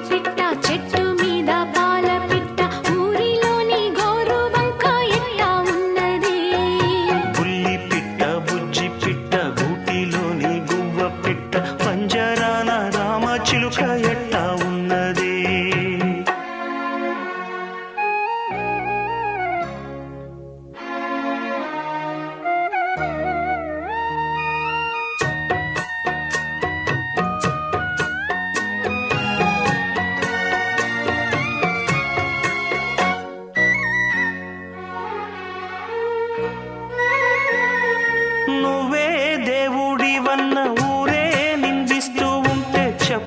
పిట్ట చెట్టు మీద పాల పిట్ట ఊరిలోని గోరువంక ఎట్టా ఉన్నది బుల్లి పిట్ట బుజ్జి పిట్ట గూటిలోని గువ్వ పిట్ట పంజరాన రామచిలుక ఎట్టా ఉన్నది నువ్వే